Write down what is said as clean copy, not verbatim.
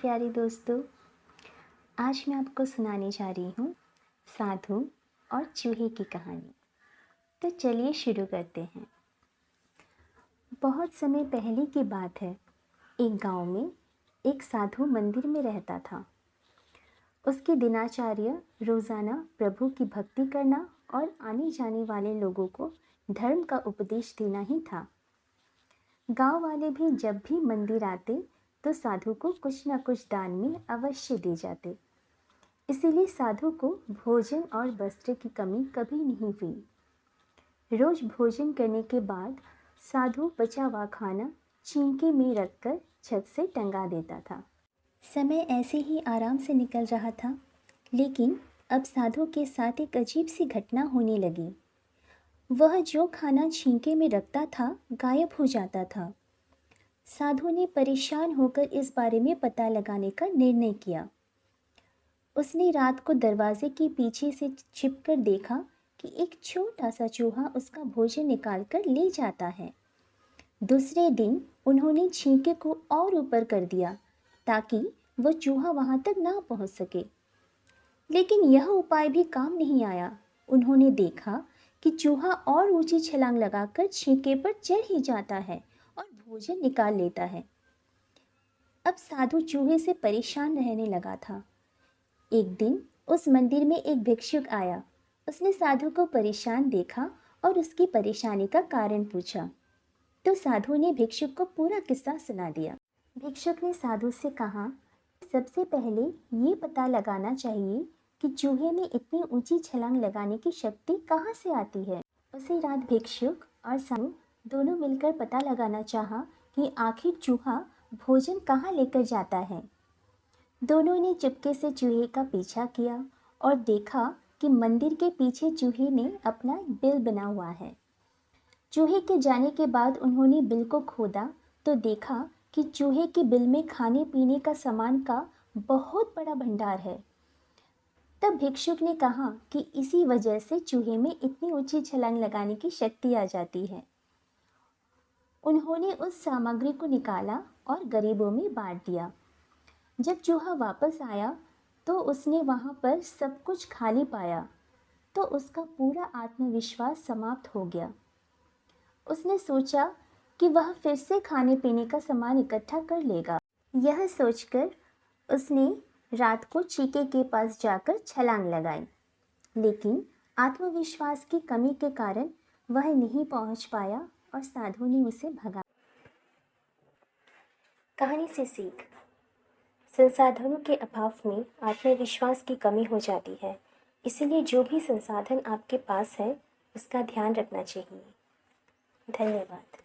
प्यारे दोस्तों, आज मैं आपको सुनाने जा रही हूँ साधु और चूहे की कहानी। तो चलिए शुरू करते हैं। बहुत समय पहले की बात है। एक गांव में एक साधु मंदिर में रहता था। उसकी दिनचर्या रोज़ाना प्रभु की भक्ति करना और आने जाने वाले लोगों को धर्म का उपदेश देना ही था। गांव वाले भी जब भी मंदिर आते तो साधु को कुछ न कुछ दान में अवश्य दे जाते। इसीलिए साधु को भोजन और वस्त्र की कमी कभी नहीं हुई। रोज भोजन करने के बाद साधु बचा हुआ खाना चींके में रखकर छत से टंगा देता था। समय ऐसे ही आराम से निकल रहा था, लेकिन अब साधु के साथ एक अजीब सी घटना होने लगी। वह जो खाना छींके में रखता था गायब हो जाता था। साधु ने परेशान होकर इस बारे में पता लगाने का निर्णय किया। उसने रात को दरवाजे के पीछे से छिपकर देखा कि एक छोटा सा चूहा उसका भोजन निकाल कर ले जाता है। दूसरे दिन उन्होंने छींके को और ऊपर कर दिया ताकि वह चूहा वहां तक ना पहुंच सके। लेकिन यह उपाय भी काम नहीं आया। उन्होंने देखा कि चूहा और ऊंची छलांग लगाकर छींके पर चढ़ ही जाता है और भोजन निकाल लेता है। अब साधु चूहे से परेशान रहने लगा था। एक दिन उस मंदिर में एक भिक्षुक आया। उसने साधु को परेशान देखा और उसकी परेशानी का कारण पूछा। तो साधु ने भिक्षुक को पूरा किस्सा सुना दिया। भिक्षुक ने साधु से कहा, सबसे पहले ये पता लगाना चाहिए कि चूहे में इतनी ऊंची छलांग लगाने की शक्ति कहाँ से आती है। उसी रात भिक्षुक और साधु दोनों मिलकर पता लगाना चाहा कि आखिर चूहा भोजन कहाँ लेकर जाता है। दोनों ने चुपके से चूहे का पीछा किया और देखा कि मंदिर के पीछे चूहे ने अपना बिल बना हुआ है। चूहे के जाने के बाद उन्होंने बिल को खोदा तो देखा कि चूहे के बिल में खाने पीने का सामान का बहुत बड़ा भंडार है। तब भिक्षुक ने कहा कि इसी वजह से चूहे में इतनी ऊंची छलांग लगाने की शक्ति आ जाती है। उन्होंने उस सामग्री को निकाला और गरीबों में बांट दिया। जब चूहा वापस आया तो उसने वहां पर सब कुछ खाली पाया तो उसका पूरा आत्मविश्वास समाप्त हो गया। उसने सोचा कि वह फिर से खाने पीने का सामान इकट्ठा कर लेगा। यह सोचकर उसने रात को चीके के पास जाकर छलांग लगाई, लेकिन आत्मविश्वास की कमी के कारण वह नहीं पहुंच पाया और साधु ने उसे भगा। कहानी से सीख: संसाधनों के अभाव में आत्मविश्वास की कमी हो जाती है। इसीलिए जो भी संसाधन आपके पास है उसका ध्यान रखना चाहिए। धन्यवाद।